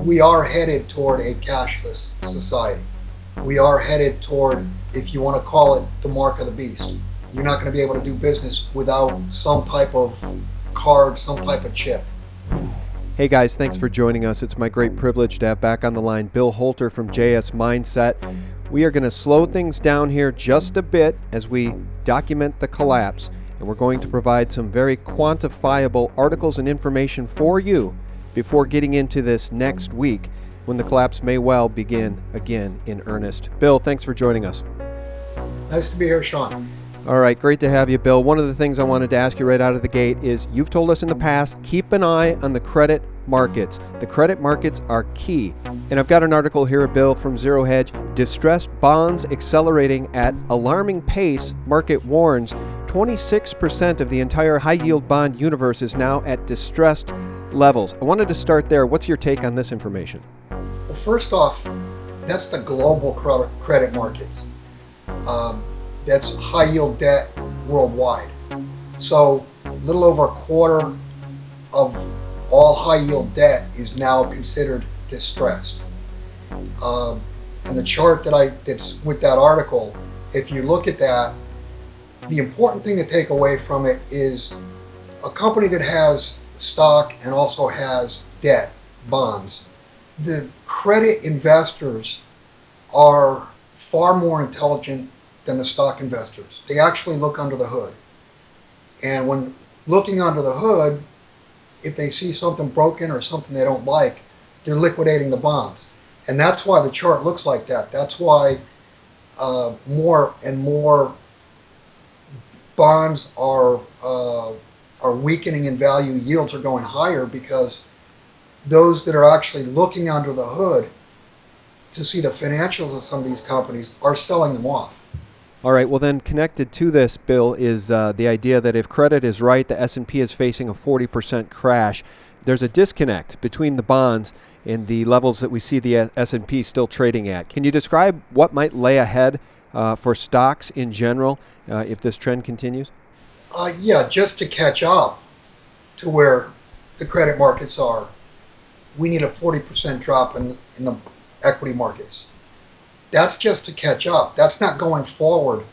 We are headed toward a cashless society. We are headed toward, if you want to call it, the mark of the beast. You're not going to be able to do business without some type of card, some type of chip. Hey guys, thanks for joining us. It's my great privilege to have back on the line Bill Holter from JS Mineset. We are going to slow things down here just a bit as we document the collapse, and we're going to provide some very quantifiable articles and information for you before getting into this next week when the collapse may well begin again in earnest. Bill, thanks for joining us. Nice to be here, Sean. All right, great to have you, Bill. One of the things I wanted to ask you right out of the gate is you've told us in the past, keep an eye on the credit markets. The credit markets are key. And I've got an article here, Bill, from Zero Hedge. Distressed bonds accelerating at alarming pace, market warns. 26% of the entire high-yield bond universe is now at distressed levels. I wanted to start there. What's your take on this information? Well, first off, that's the global credit markets. That's high yield debt worldwide. So a little over a quarter of all high yield debt is now considered distressed. And the chart that's with that article, if you look at that, the important thing to take away from it is a company that has stock and also has debt, bonds. The credit investors are far more intelligent than the stock investors. They actually look under the hood. And when looking under the hood, if they see something broken or something they don't like, they're liquidating the bonds. And that's why the chart looks like that. That's why more and more bonds are weakening in value. Yields are going higher because those that are actually looking under the hood to see the financials of some of these companies are selling them off. All right, well then connected to this, Bill, is the idea that if credit is right, the S&P is facing a 40% crash. There's a disconnect between the bonds and the levels that we see the S&P still trading at. Can you describe what might lay ahead for stocks in general if this trend continues? Yeah, just to catch up to where the credit markets are, we need a 40% drop in the equity markets. That's just to catch up. That's not going forward.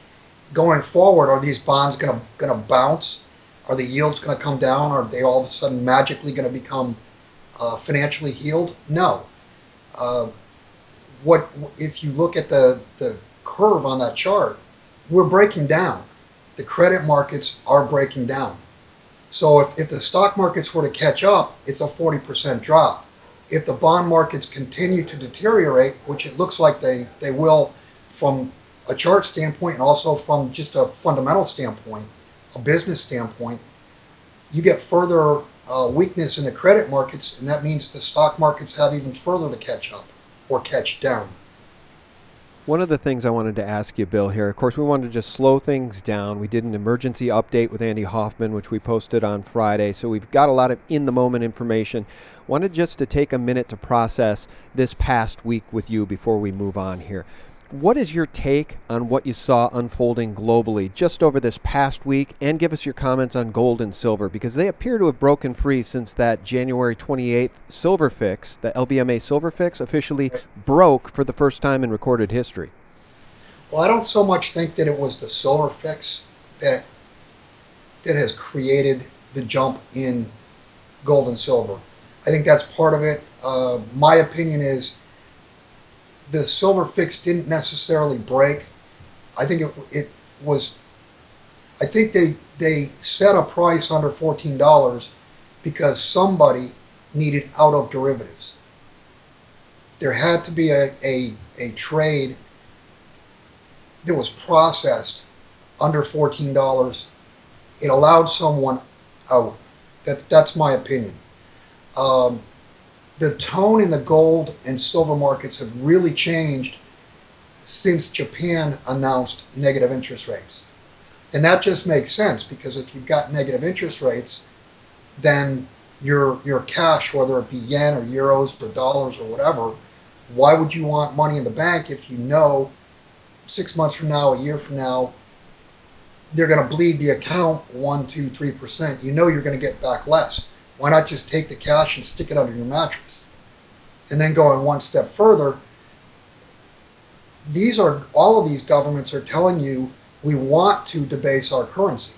Going forward, are these bonds going to bounce? Are the yields going to come down? Are they all of a sudden magically going to become financially healed? No. What if you look at the curve on that chart? We're breaking down. The credit markets are breaking down. So if the stock markets were to catch up, it's a 40% drop. If the bond markets continue to deteriorate, which it looks like they will from a chart standpoint and also from just a fundamental standpoint, a business standpoint, you get further weakness in the credit markets, and that means the stock markets have even further to catch up or catch down. One of the things I wanted to ask you, Bill, here, of course, we wanted to just slow things down. We did an emergency update with Andy Hoffman, which we posted on Friday, so we've got a lot of in-the-moment information. Wanted just to take a minute to process this past week with you before we move on here. What is your take on what you saw unfolding globally just over this past week? And give us your comments on gold and silver, because they appear to have broken free since that January 28th silver fix, the LBMA silver fix, officially broke for the first time in recorded history. Well, I don't so much think that it was the silver fix that has created the jump in gold and silver. I think that's part of it. My opinion is the silver fix didn't necessarily break. I think it was. I think they set a price under $14 because somebody needed out of derivatives. There had to be a trade that was processed under $14. It allowed someone out. That's my opinion. The tone in the gold and silver markets have really changed since Japan announced negative interest rates. And that just makes sense because if you've got negative interest rates, then your cash, whether it be yen or euros or dollars or whatever, why would you want money in the bank if you know 6 months from now, a year from now, they're going to bleed the account 1, 2, 3%. You know you're going to get back less. Why not just take the cash and stick it under your mattress? And then going one step further, all of these governments are telling you we want to debase our currency.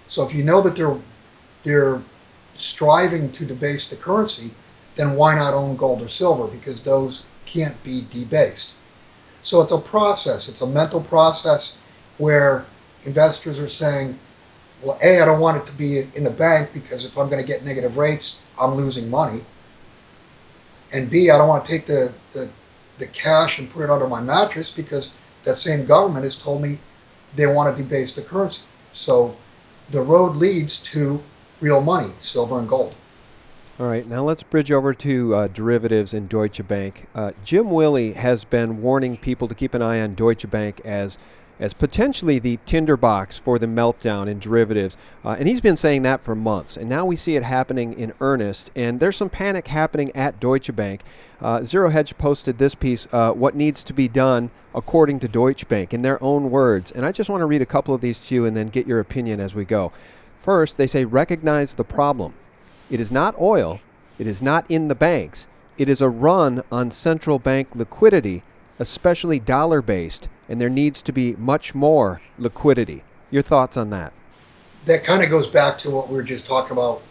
So if you know that they're striving to debase the currency, then why not own gold or silver? Because those can't be debased. So it's a process, it's a mental process where investors are saying, well, A, I don't want it to be in the bank because if I'm going to get negative rates, I'm losing money. And B, I don't want to take the cash and put it under my mattress because that same government has told me they want to debase the currency. So the road leads to real money, silver and gold. All right, now let's bridge over to derivatives in Deutsche Bank. Jim Willie has been warning people to keep an eye on Deutsche Bank as potentially the tinderbox for the meltdown in derivatives. And he's been saying that for months. And now we see it happening in earnest. And there's some panic happening at Deutsche Bank. Zero Hedge posted this piece, what needs to be done according to Deutsche Bank, in their own words. And I just want to read a couple of these to you and then get your opinion as we go. First, they say recognize the problem. It is not oil. It is not in the banks. It is a run on central bank liquidity, especially dollar-based, and there needs to be much more liquidity. Your thoughts on that? That kind of goes back to what we were just talking about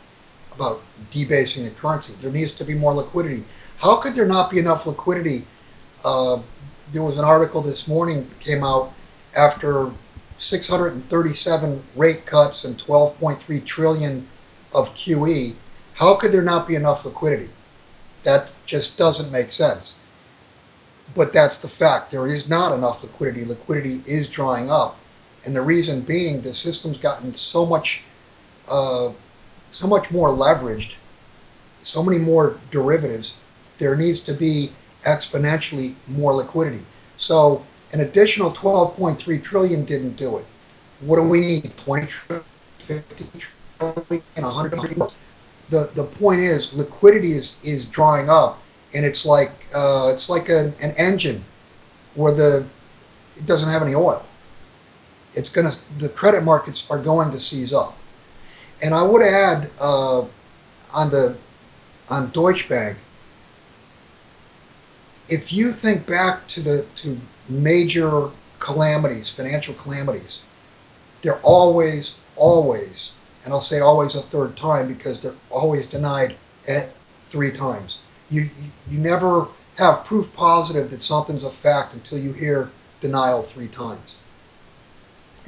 debasing the currency. There needs to be more liquidity. How could there not be enough liquidity? There was an article this morning that came out after 637 rate cuts and 12.3 trillion of QE. How could there not be enough liquidity? That just doesn't make sense. But that's the fact. There is not enough liquidity. Liquidity is drying up. And the reason being the system's gotten so much more leveraged, so many more derivatives, there needs to be exponentially more liquidity. So an additional 12.3 trillion didn't do it. What do we need? 20 trillion, 50 trillion, 100 trillion? The point is liquidity is drying up, and it's like an engine where it doesn't have any oil. The credit markets are going to seize up. And I would add on Deutsche Bank, if you think back to major calamities, financial calamities, they're always, and I'll say always a third time because they're always denied at 3 times. You never have proof positive that something's a fact until you hear denial 3 times.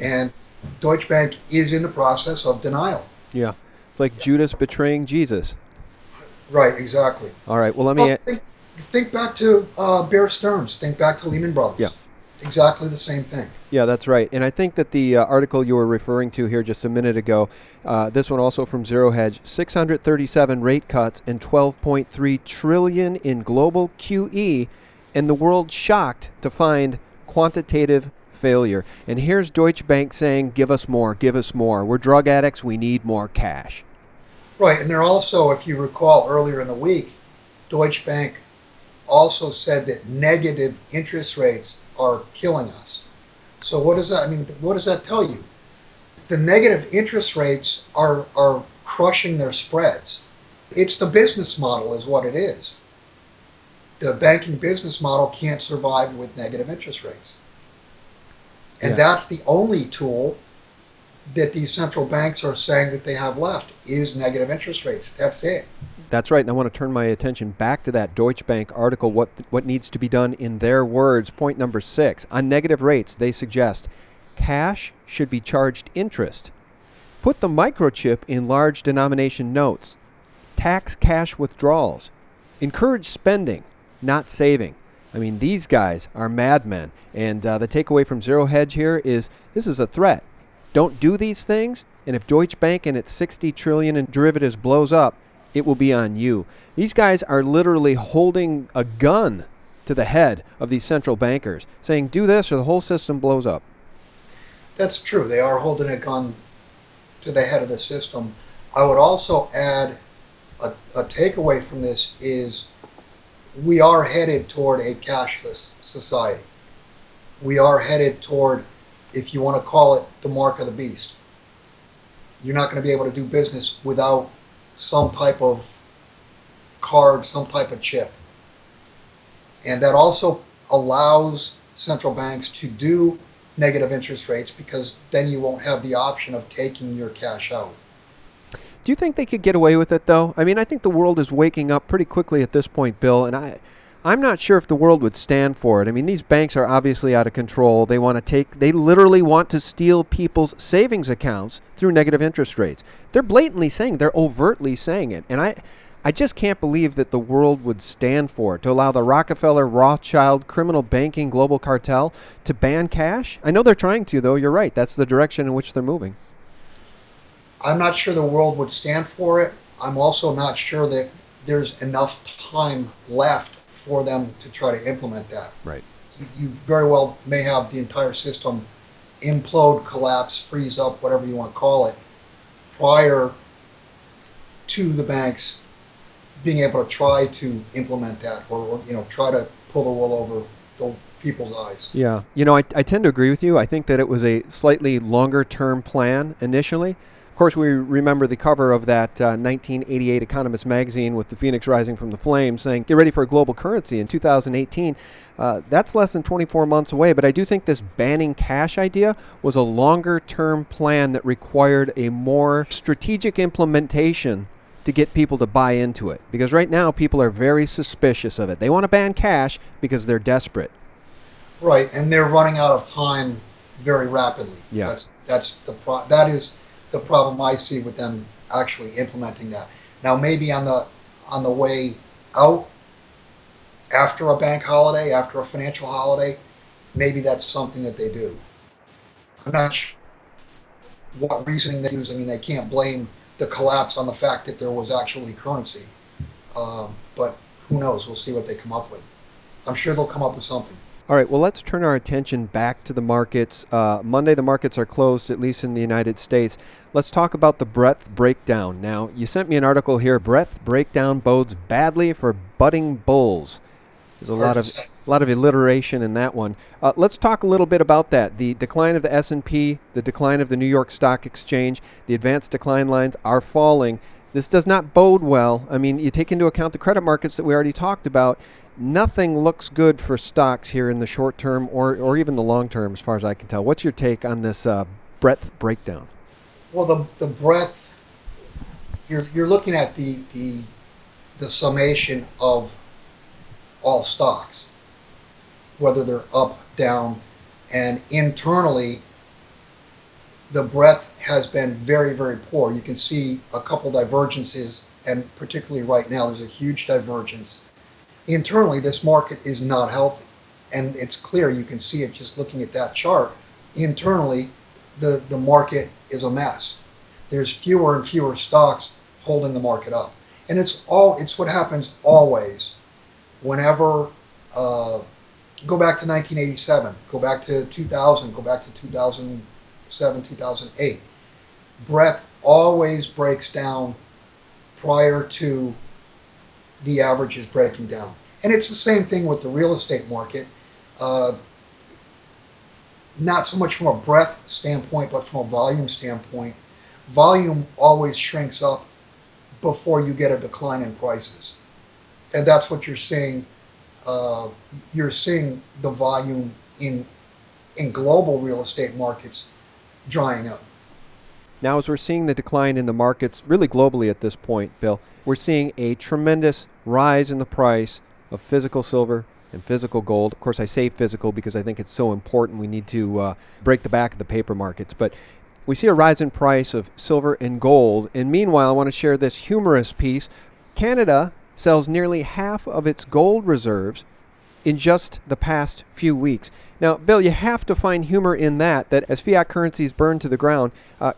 And Deutsche Bank is in the process of denial. Yeah. It's like Judas betraying Jesus. Right, exactly. All right, well, let Well, me... think back to Bear Stearns. Think back to Lehman Brothers. Yeah. Exactly the same thing. Yeah, that's right. And I think that the article you were referring to here just a minute ago, this one also from Zero Hedge, 637 rate cuts and 12.3 trillion in global QE, and the world shocked to find quantitative failure. And here's Deutsche Bank saying, give us more, give us more. We're drug addicts, we need more cash. Right, and they're also, if you recall earlier in the week, Deutsche Bank also said that negative interest rates are killing us. So what does that, I mean, what does that tell you? The negative interest rates are crushing their spreads. It's the business model is what it is. The banking business model can't survive with negative interest rates. And that's the only tool that these central banks are saying that they have left is negative interest rates. That's it. That's right, and I want to turn my attention back to that Deutsche Bank article, what needs to be done in their words. Point number 6. On negative rates, they suggest cash should be charged interest. Put the microchip in large denomination notes. Tax cash withdrawals. Encourage spending, not saving. I mean, these guys are madmen. And the takeaway from Zero Hedge here is this is a threat. Don't do these things, and if Deutsche Bank and its 60 trillion in derivatives blows up, it will be on you. These guys are literally holding a gun to the head of these central bankers, saying, do this or the whole system blows up. That's true. They are holding a gun to the head of the system. I would also add a takeaway from this is we are headed toward a cashless society. We are headed toward, if you want to call it, the mark of the beast. You're not going to be able to do business without some type of card, some type of chip. And that also allows central banks to do negative interest rates because then you won't have the option of taking your cash out. Do you think they could get away with it, though? I mean, I think the world is waking up pretty quickly at this point, Bill, and I'm not sure if the world would stand for it. I mean, these banks are obviously out of control. They literally want to steal people's savings accounts through negative interest rates. They're blatantly saying, they're overtly saying it. And I just can't believe that the world would stand for it, to allow the Rockefeller, Rothschild, criminal banking global cartel to ban cash. I know they're trying to, though. You're right. That's the direction in which they're moving. I'm not sure the world would stand for it. I'm also not sure that there's enough time left for them to try to implement that. Right. You very well may have the entire system implode, collapse, freeze up, whatever you want to call it, prior to the banks being able to try to implement that, or try to pull the wool over the people's eyes. Yeah. I tend to agree with you. I think that it was a slightly longer term plan initially. Of course, we remember the cover of that 1988 Economist magazine with the phoenix rising from the flames saying, get ready for a global currency in 2018. That's less than 24 months away, but I do think this banning cash idea was a longer term plan that required a more strategic implementation to get people to buy into it. Because right now, people are very suspicious of it. They want to ban cash because they're desperate. Right, and they're running out of time very rapidly. Yeah. That is the problem I see with them actually implementing that. Now, maybe on the way out, after a bank holiday, after a financial holiday, maybe that's something that they do. I'm not sure what reasoning they use. I mean, they can't blame the collapse on the fact that there was actually currency. But who knows? We'll see what they come up with. I'm sure they'll come up with something. All right, well, let's turn our attention back to the markets. Monday, the markets are closed, at least in the United States. Let's talk about the breadth breakdown. Now, you sent me an article here. Breadth breakdown bodes badly for budding bulls. There's a lot of alliteration in that one. Let's talk a little bit about that. The decline of the S&P, the decline of the New York Stock Exchange, the advanced decline lines are falling. This does not bode well. I mean, you take into account the credit markets that we already talked about. Nothing looks good for stocks here in the short term or even the long term, as far as I can tell. What's your take on this breadth breakdown? Well, the breadth, you're looking at the summation of all stocks, whether they're up, down, and internally, the breadth has been very, very poor. You can see a couple divergences, and particularly right now, there's a huge divergence. Internally, this market is not healthy, and it's clear. You can see it just looking at that chart. Internally, the market is a mess. There's fewer and fewer stocks holding the market up, and it's what happens always. Whenever go back to 1987, go back to 2000, go back to 2007, 2008. Breadth always breaks down prior to the averages breaking down. And it's the same thing with the real estate market. Not so much from a breadth standpoint, but from a volume standpoint. Volume always shrinks up before you get a decline in prices. And that's what you're seeing. You're seeing the volume in global real estate markets drying up. Now, as we're seeing the decline in the markets, really globally at this point, Bill, we're seeing a tremendous rise in the price of physical silver and physical gold. Of course, I say physical because I think it's so important. We need to break the back of the paper markets. But we see a rise in price of silver and gold. And meanwhile, I want to share this humorous piece. Canada sells nearly half of its gold reserves in just the past few weeks. Now, Bill, you have to find humor in that as fiat currencies burn to the ground,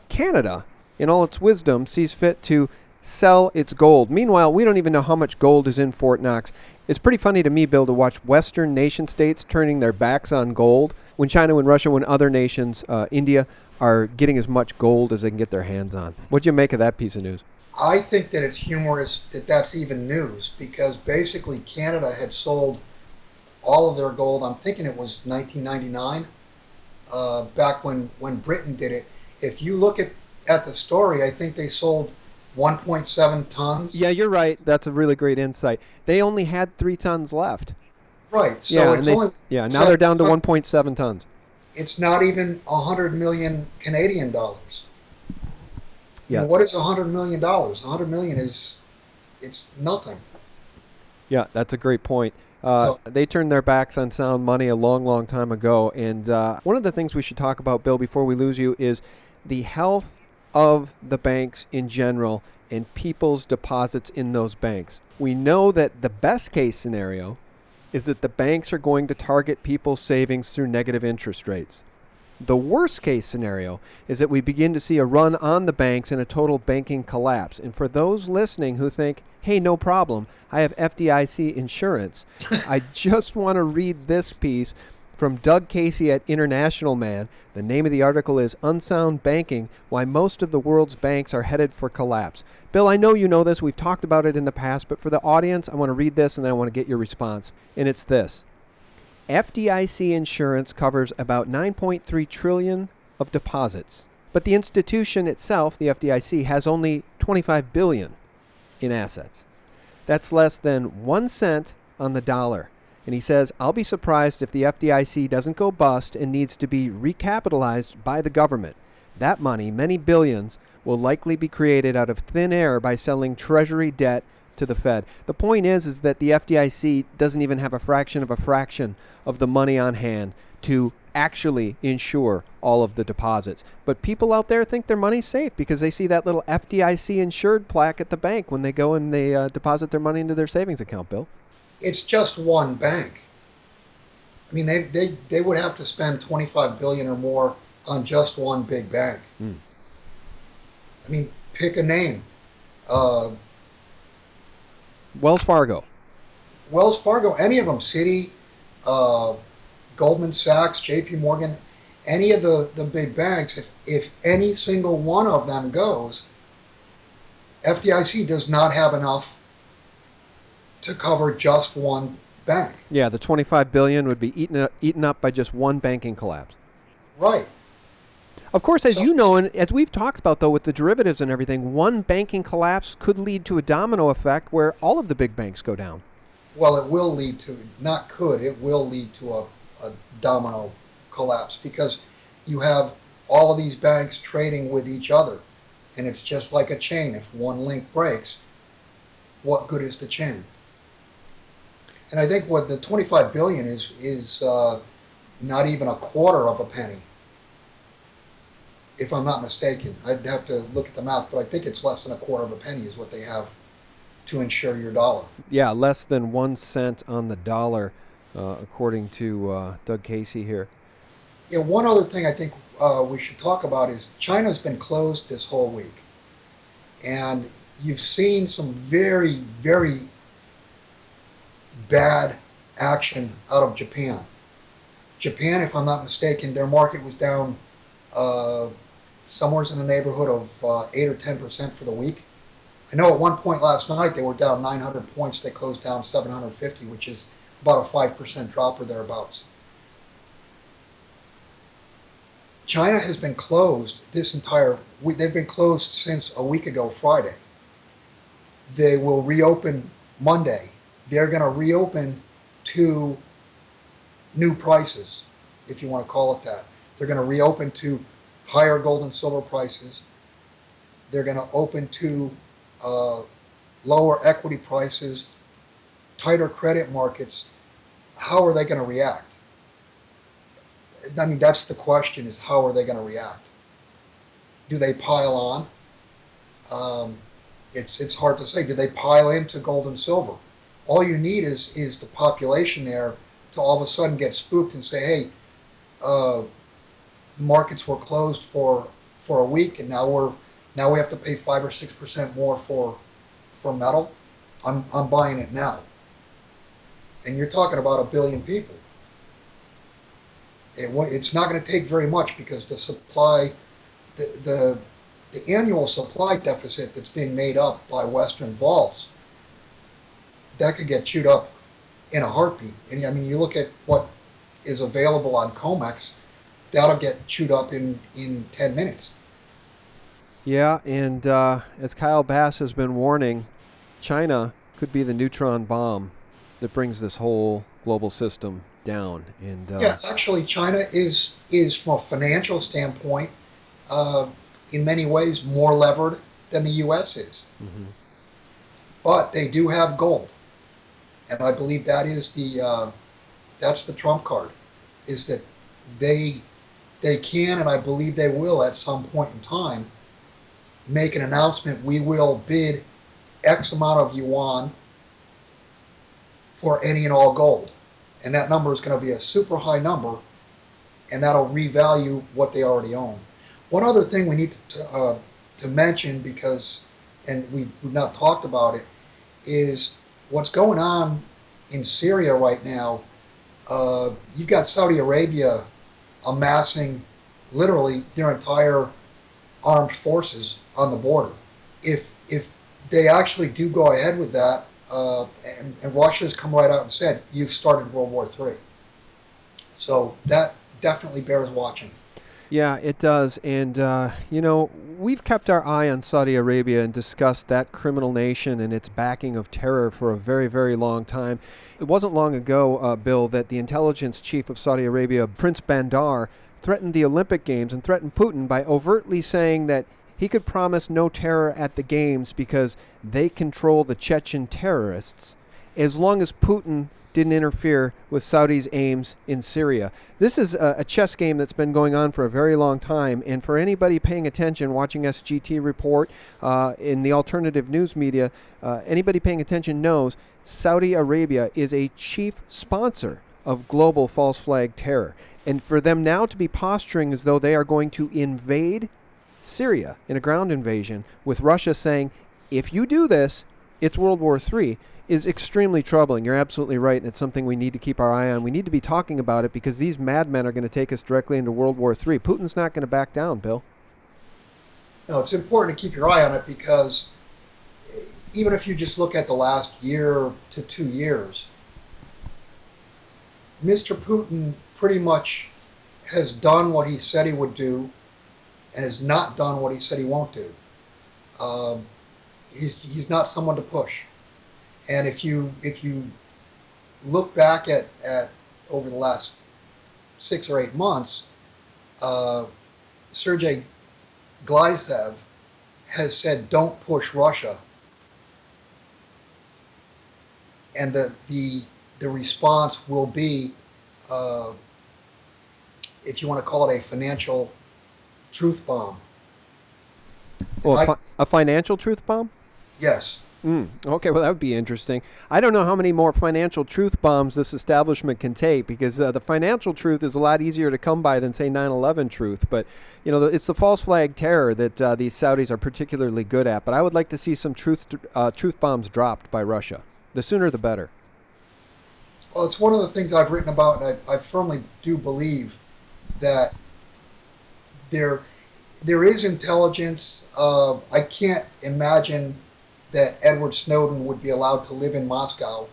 Canada, in all its wisdom, sees fit to sell its gold. Meanwhile, we don't even know how much gold is in Fort Knox. It's pretty funny to me, Bill, to watch Western nation states turning their backs on gold when China, when Russia, when other nations, India, are getting as much gold as they can get their hands on. What'd you make of that piece of news? I think that it's humorous that that's even news, because basically Canada had sold all of their gold. I'm thinking it was 1999, back when Britain did it. If you look at the story, I think they sold 1.7 tons. Yeah, you're right. That's a really great insight. They only had 3 tons left. Right. Yeah, So and it's only now they're 7 down to tons. 1.7 tons. It's not even 100 million Canadian dollars. I Yeah, mean, what is 100 million dollars? 100 million is it's nothing. yeah, that's a great point. So They turned their backs on sound money a long, long time ago. And one of the things we should talk about, Bill, before we lose you, is the health of the banks in general and people's deposits in those banks. We know that the best case scenario is that the banks are going to target people's savings through negative interest rates. The worst case scenario is that we begin to see a run on the banks and a total banking collapse. And for those listening who think, hey, no problem, I have FDIC insurance, I just want to read this piece from Doug Casey at International Man. The name of the article is Unsound Banking, Why Most of the World's Banks Are Headed for Collapse. Bill, I know you know this. We've talked about it in the past, but for the audience, I want to read this and then I want to get your response. And it's this. FDIC insurance covers about 9.3 trillion of deposits, but the institution itself, the FDIC, has only 25 billion in assets. That's less than 1 cent on the dollar. And he says, I'll be surprised if the FDIC doesn't go bust and needs to be recapitalized by the government. That money, many billions, will likely be created out of thin air by selling treasury debt to the Fed. The point is that the FDIC doesn't even have a fraction of the money on hand to actually insure all of the deposits. But people out there think their money's safe because they see that little FDIC insured plaque at the bank when they go and they deposit their money into their savings account, Bill. it's just one bank. I mean, they would have to spend 25 billion or more on just one big bank. Mm. I mean, pick a name. Uh, Wells Fargo. Wells Fargo, any of them, Citi, uh, Goldman Sachs, J.P. Morgan, any of the big banks, if any single one of them goes, FDIC does not have enough to cover just one bank. Yeah, the 25 billion would be eaten up by just one banking collapse. Right. Of course, as So, you know, and as we've talked about, though, with the derivatives and everything, one banking collapse could lead to a domino effect where all of the big banks go down. well, it will lead to, not could, it will lead to a domino collapse because you have all of these banks trading with each other. And it's just like a chain. If one link breaks, what good is the chain? And I think what the 25 billion is not even a quarter of a penny, if I'm not mistaken. I'd have to look at the math, but I think it's less than a quarter of a penny is what they have to insure your dollar. Yeah, less than 1 cent on the dollar, according to Doug Casey here. Yeah, one other thing I think we should talk about is China's been closed this whole week. And you've seen some very, very bad action out of Japan. Japan, if I'm not mistaken, their market was down somewhere in the neighborhood of 8 or 10% for the week. I know at one point last night they were down 900 points. They closed down 750, which is about a 5% drop or thereabouts. China has been closed this entire week. They've been closed since a week ago, Friday. They will reopen Monday. They're going to reopen to new prices, if you want to call it that. They're going to reopen to higher gold and silver prices. They're going to open to lower equity prices, tighter credit markets. How are they going to react? I mean, that's the question: is how are they going to react? Do they pile on? It's hard to say. Do they pile into gold and silver? All you need is the population there to all of a sudden get spooked and say, "Hey, the markets were closed for a week, and now we have to pay 5 or 6% more for metal. I'm buying it now." And you're talking about a billion people. It's not going to take very much because the supply, the annual supply deficit that's being made up by Western vaults, that could get chewed up in a heartbeat. And I mean, you look at what is available on COMEX, that'll get chewed up in 10 minutes. Yeah, and as Kyle Bass has been warning, China could be the neutron bomb. that brings this whole global system down. And Yeah, actually, China is from a financial standpoint, uh, in many ways more levered than the U.S. is. mhm. But they do have gold, and I believe that's the trump card, is that they they can, and I believe they will at some point in time make an announcement. We will bid X amount of yuan for any and all gold, and that number is going to be a super high number, and that'll revalue what they already own. One other thing we need to mention, because and we've not talked about it, is what's going on in Syria right now. You've got Saudi Arabia amassing literally their entire armed forces on the border. If they actually do go ahead with that, and Russia's come right out and said, you've started World War III. So that definitely bears watching. Yeah, it does. And, we've kept our eye on Saudi Arabia and discussed that criminal nation and its backing of terror for a very, very long time. It wasn't long ago, Bill, that the intelligence chief of Saudi Arabia, Prince Bandar, threatened the Olympic Games and threatened Putin by overtly saying that he could promise no terror at the Games because they control the Chechen terrorists as long as Putin didn't interfere with Saudi's aims in Syria. This is a chess game that's been going on for a very long time, and for anybody paying attention, watching SGT report in the alternative news media, anybody paying attention knows Saudi Arabia is a chief sponsor of global false flag terror. And for them now to be posturing as though they are going to invade Syria in a ground invasion, with Russia saying, if you do this, it's World War III, is extremely troubling. You're absolutely right, and it's something we need to keep our eye on. We need to be talking about it because these madmen are going to take us directly into World War III. Putin's not going to back down, Bill. No, it's important to keep your eye on it because even if you just look at the last year to 2 years, Mr. Putin pretty much has done what he said he would do and has not done what he said he won't do. Um, he's not someone to push. And if you look back at over the last 6 or 8 months, uh, Sergei Glyzev has said, "Don't push Russia," and the response will be, uh, if you want to call it a financial truth bomb. Oh, And a financial truth bomb? yes, Okay, well, that would be interesting. I don't know how many more financial truth bombs this establishment can take because the financial truth is a lot easier to come by than, say, 9/11 truth. But, it's the false flag terror that these Saudis are particularly good at. But I would like to see some truth bombs dropped by Russia. The sooner the better. well, it's one of the things I've written about, and I firmly do believe that there there is intelligence. I can't imagine that Edward Snowden would be allowed to live in Moscow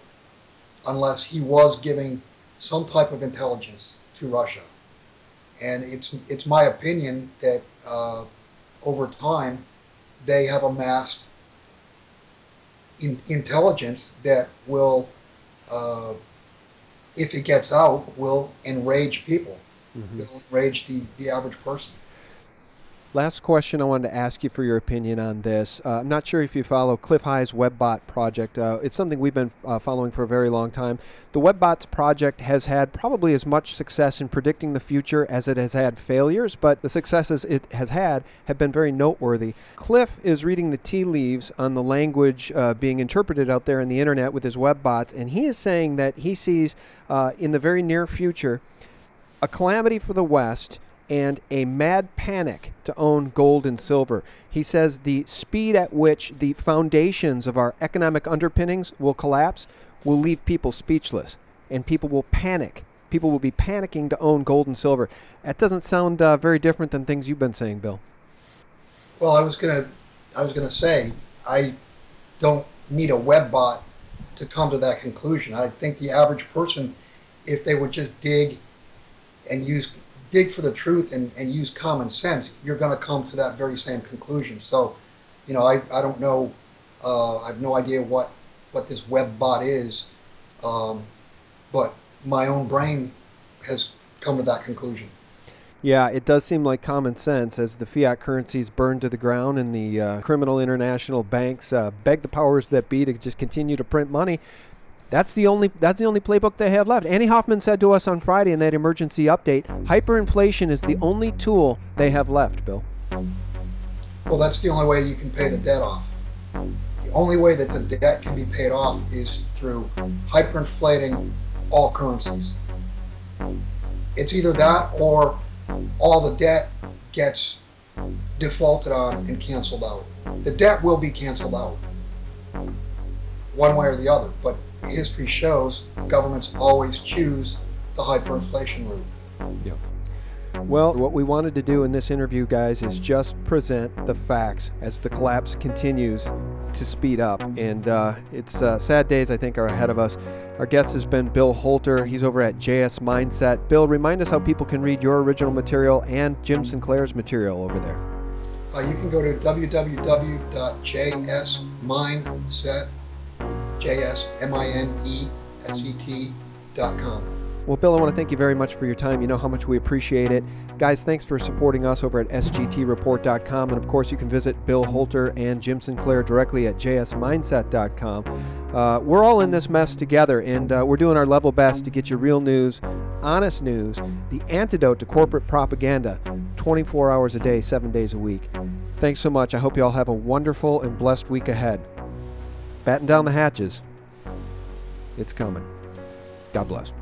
unless he was giving some type of intelligence to Russia. And it's my opinion that over time they have amassed intelligence that will, uh, if it gets out, will enrage people. Mm-hmm. It'll enrage the average person. Last question I wanted to ask you for your opinion on this. I'm not sure if you follow Cliff High's WebBot project. It's something we've been following for a very long time. The WebBots project has had probably as much success in predicting the future as it has had failures, but the successes it has had have been very noteworthy. Cliff is reading the tea leaves on the language being interpreted out there in the internet with his WebBots, and he is saying that he sees in the very near future a calamity for the West and a mad panic to own gold and silver. He says the speed at which the foundations of our economic underpinnings will collapse will leave people speechless, and people will panic. People will be panicking to own gold and silver. That doesn't sound very different than things you've been saying, Bill. Well, I was gonna say I don't need a web bot to come to that conclusion. I think the average person, if they would just and use dig for the truth and use common sense, you're going to come to that very same conclusion. So, I don't know. I have no idea what this web bot is, But my own brain has come to that conclusion. Yeah, it does seem like common sense as the fiat currencies burn to the ground and the criminal international banks beg the powers that be to just continue to print money. That's the only playbook they have left. Andy Hoffman said to us on Friday in that emergency update, hyperinflation is the only tool they have left, Bill. Well, that's the only way you can pay the debt off. The only way that the debt can be paid off is through hyperinflating all currencies. It's either that or all the debt gets defaulted on and canceled out. The debt will be canceled out one way or the other, but history shows governments always choose the hyperinflation route. Yeah. Well, what we wanted to do in this interview, guys, is just present the facts as the collapse continues to speed up. And it's sad days, I think, are ahead of us. Our guest has been Bill Holter. He's over at JS Mineset. Bill, remind us how people can read your original material and Jim Sinclair's material over there. You can go to www.jsmineset, JSMINESET.com. Well, Bill, I want to thank you very much for your time. You know how much we appreciate it. Guys, thanks for supporting us over at sgtreport.com. And, of course, you can visit Bill Holter and Jim Sinclair directly at jsmineset.com. We're all in this mess together, and we're doing our level best to get you real news, honest news, the antidote to corporate propaganda, 24 hours a day, 7 days a week. Thanks so much. I hope you all have a wonderful and blessed week ahead. Batten down the hatches. It's coming. God bless.